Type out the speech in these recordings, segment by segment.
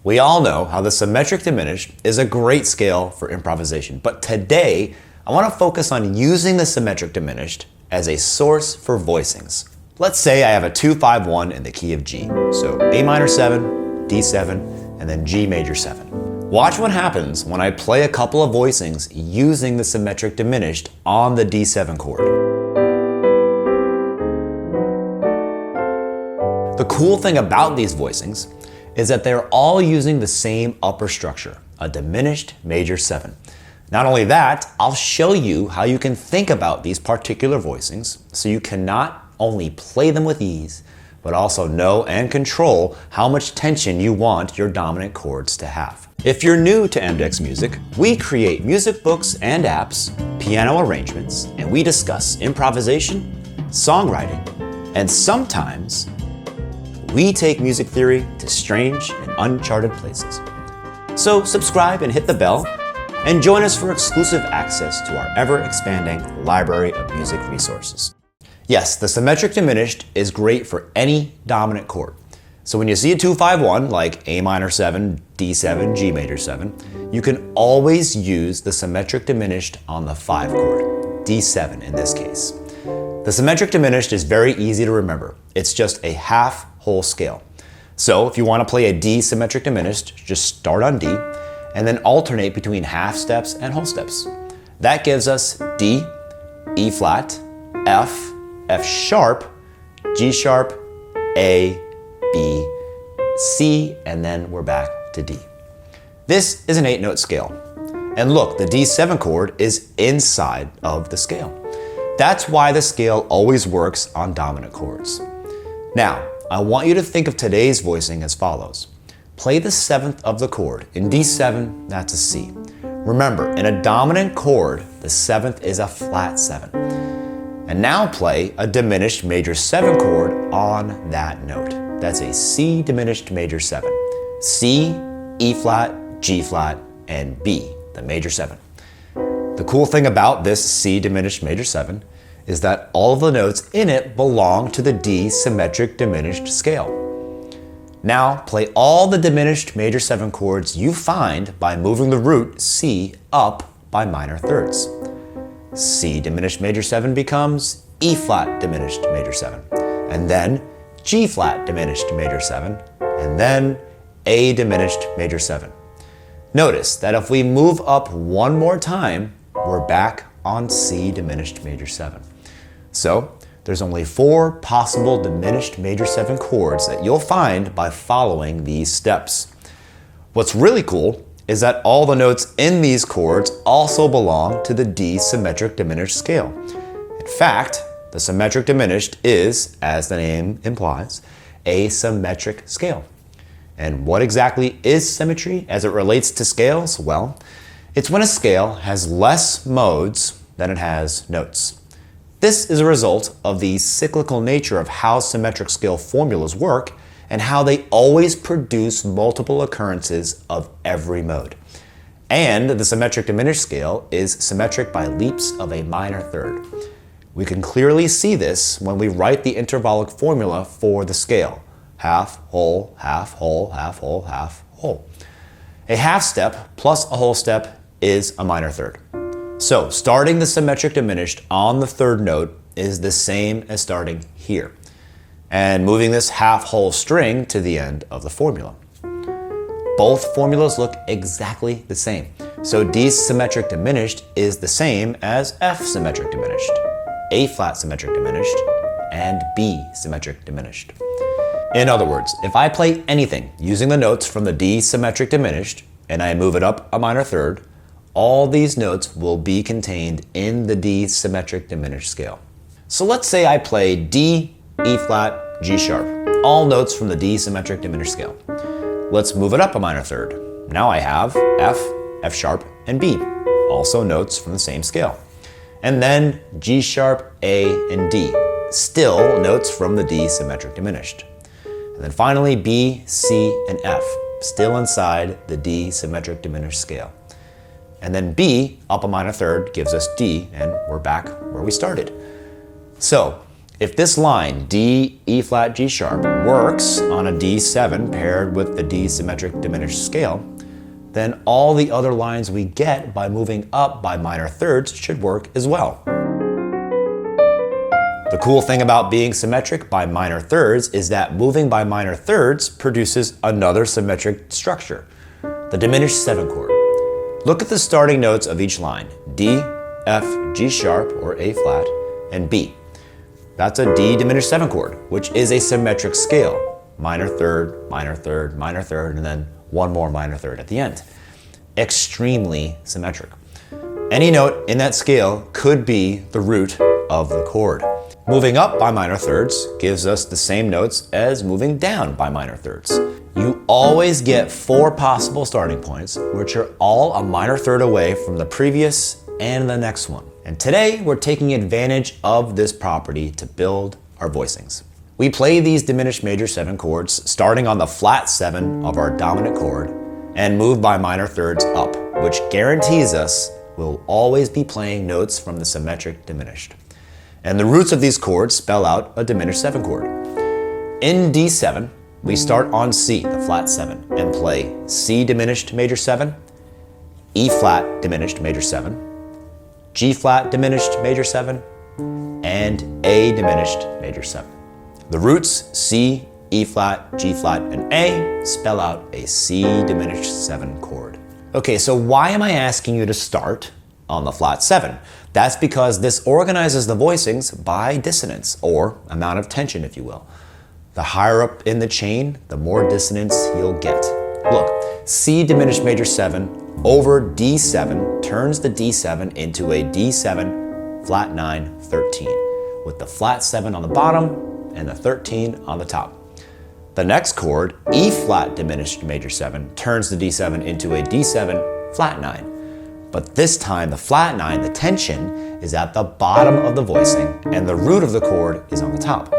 We all know how the symmetric diminished is a great scale for improvisation, but today I want to focus on using the symmetric diminished as a source for voicings. Let's say I have a 2-5-1 in the key of G, so A minor 7, D7, and then G major 7. Watch what happens when I play a couple of voicings using the symmetric diminished on the D7 chord. The cool thing about these voicings is that they're all using the same upper structure, a diminished major 7. Not only that, I'll show you how you can think about these particular voicings so you can not only play them with ease, but also know and control how much tension you want your dominant chords to have. If you're new to MDEX Music, we create music books and apps, piano arrangements, and we discuss improvisation, songwriting, and sometimes we take music theory to strange and uncharted places. So subscribe and hit the bell, and join us for exclusive access to our ever-expanding library of music resources. Yes, the symmetric diminished is great for any dominant chord. So when you see a 2-5-1 like A minor 7, D7, G major 7, you can always use the symmetric diminished on the 5 chord, D7 in this case. The symmetric diminished is very easy to remember. It's just a half whole scale. So if you want to play a D symmetric diminished, just start on D and then alternate between half steps and whole steps. That gives us D, E flat, F, F sharp, G sharp, A, B, C, and then we're back to D. This is an 8-note scale. And look, the D7 chord is inside of the scale. That's why the scale always works on dominant chords. Now, I want you to think of today's voicing as follows. Play the 7th of the chord. In D7, that's a C. Remember, in a dominant chord, the 7th is a flat 7. And now play a diminished major 7 chord on that note. That's a C diminished major 7. C, E flat, G flat, and B, the major 7. The cool thing about this C diminished major 7 is that all of the notes in it belong to the D symmetric diminished scale. Now play all the diminished major 7 chords you find by moving the root C up by minor thirds. C diminished major 7 becomes E flat diminished major 7, and then G flat diminished major 7, and then A diminished major 7. Notice that if we move up one more time, we're back on C diminished major 7. So there's only 4 possible diminished major 7 chords that you'll find by following these steps. What's really cool is that all the notes in these chords also belong to the D symmetric diminished scale. In fact, the symmetric diminished is, as the name implies, a symmetric scale. And what exactly is symmetry as it relates to scales? Well, it's when a scale has less modes than it has notes. This is a result of the cyclical nature of how symmetric scale formulas work and how they always produce multiple occurrences of every mode. And the symmetric diminished scale is symmetric by leaps of a minor third. We can clearly see this when we write the intervallic formula for the scale. Half, whole, half, whole, half, whole, half, whole. A half step plus a whole step is a minor third. So starting the symmetric diminished on the 3rd note is the same as starting here, and moving this half whole string to the end of the formula. Both formulas look exactly the same. So D symmetric diminished is the same as F symmetric diminished, A flat symmetric diminished, and B symmetric diminished. In other words, if I play anything using the notes from the D symmetric diminished and I move it up a minor third, all these notes will be contained in the D symmetric diminished scale. So let's say I play D, E flat, G sharp, all notes from the D symmetric diminished scale. Let's move it up a minor third. Now I have F, F sharp, and B, also notes from the same scale. And then G sharp, A, and D, still notes from the D symmetric diminished. And then finally B, C, and F, still inside the D symmetric diminished scale. And then B, up a minor third, gives us D, and we're back where we started. So, If this line, D, E flat, G sharp, works on a D7 paired with the D symmetric diminished scale, then all the other lines we get by moving up by minor thirds should work as well. The cool thing about being symmetric by minor thirds is that moving by minor thirds produces another symmetric structure, the diminished 7 chord. Look at the starting notes of each line, D, F, G sharp or A flat, and B. That's a D diminished 7 chord, which is a symmetric scale. Minor third, minor third, minor third, and then one more minor third at the end. Extremely symmetric. Any note in that scale could be the root of the chord. Moving up by minor thirds gives us the same notes as moving down by minor thirds. You always get 4 possible starting points, which are all a minor third away from the previous and the next one. And today we're taking advantage of this property to build our voicings. We play these diminished major 7 chords starting on the flat 7 of our dominant chord and move by minor thirds up, which guarantees us we'll always be playing notes from the symmetric diminished. And the roots of these chords spell out a diminished 7 chord. In D7, we start on C, the flat 7, and play C diminished major 7, E flat diminished major 7, G flat diminished major 7, and A diminished major 7. The roots C, E flat, G flat, and A spell out a C diminished 7 chord. Okay, so why am I asking you to start on the flat 7? That's because this organizes the voicings by dissonance, or amount of tension, if you will. The higher up in the chain, the more dissonance you'll get. Look, C diminished major 7 over D7 turns the D7 into a D7 flat 9 13, with the flat 7 on the bottom and the 13 on the top. The next chord, E flat diminished major 7, turns the D7 into a D7 flat 9. But this time the flat 9, the tension, is at the bottom of the voicing and the root of the chord is on the top.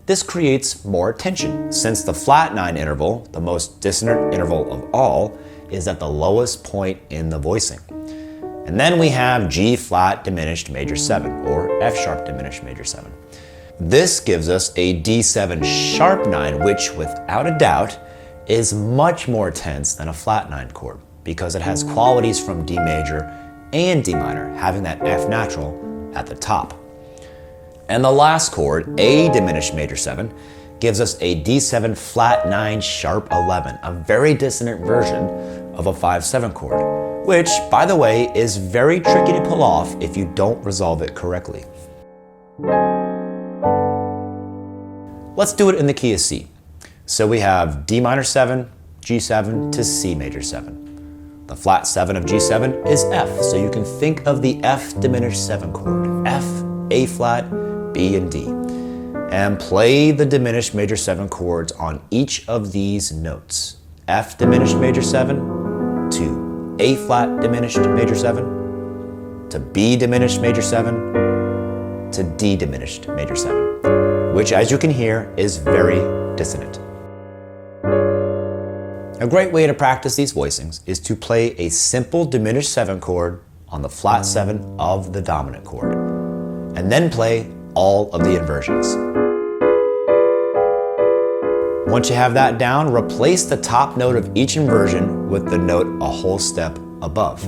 This creates more tension since the flat 9 interval, the most dissonant interval of all, is at the lowest point in the voicing. And then we have G flat diminished major 7 or F sharp diminished major 7. This gives us a D7 sharp 9, which without a doubt is much more tense than a flat 9 chord, because it has qualities from D major and D minor, having that F natural at the top. And the last chord, A diminished major 7, gives us a D7 flat 9 sharp 11, a very dissonant version of a 5-7 chord, which, by the way, is very tricky to pull off if you don't resolve it correctly. Let's do it in the key of C. So we have D minor 7, G7 to C major 7. The flat 7 of G7 is F, so you can think of the F diminished 7 chord, F, A flat, B, and D, and play the diminished major 7 chords on each of these notes. F diminished major 7 to A flat diminished major 7 to B diminished major 7 to D diminished major 7, which, as you can hear, is very dissonant. A great way to practice these voicings is to play a simple diminished 7 chord on the flat 7 of the dominant chord, and then play all of the inversions. Once you have that down, replace the top note of each inversion with the note a whole step above.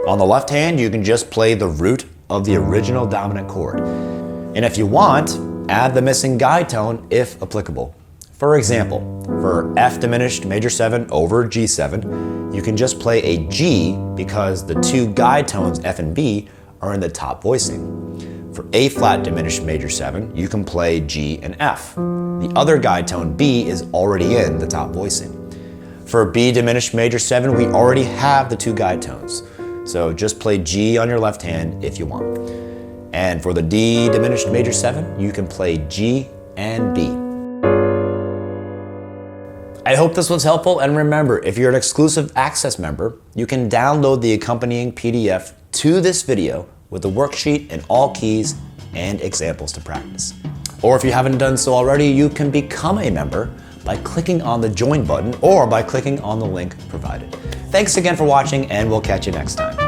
On the left hand, you can just play the root of the original dominant chord. And if you want, add the missing guide tone if applicable. For example, for F diminished major 7 over G7, you can just play a G because the two guide tones F and B are in the top voicing. For A flat diminished major 7, you can play G and F. The other guide tone B is already in the top voicing. For B diminished major 7, we already have the two guide tones. So just play G on your left hand if you want. And for the D diminished major 7, you can play G and B. I hope this was helpful, and remember, if you're an exclusive access member, you can download the accompanying PDF to this video with the worksheet and all keys and examples to practice. Or if you haven't done so already, you can become a member by clicking on the join button or by clicking on the link provided. Thanks again for watching, and we'll catch you next time.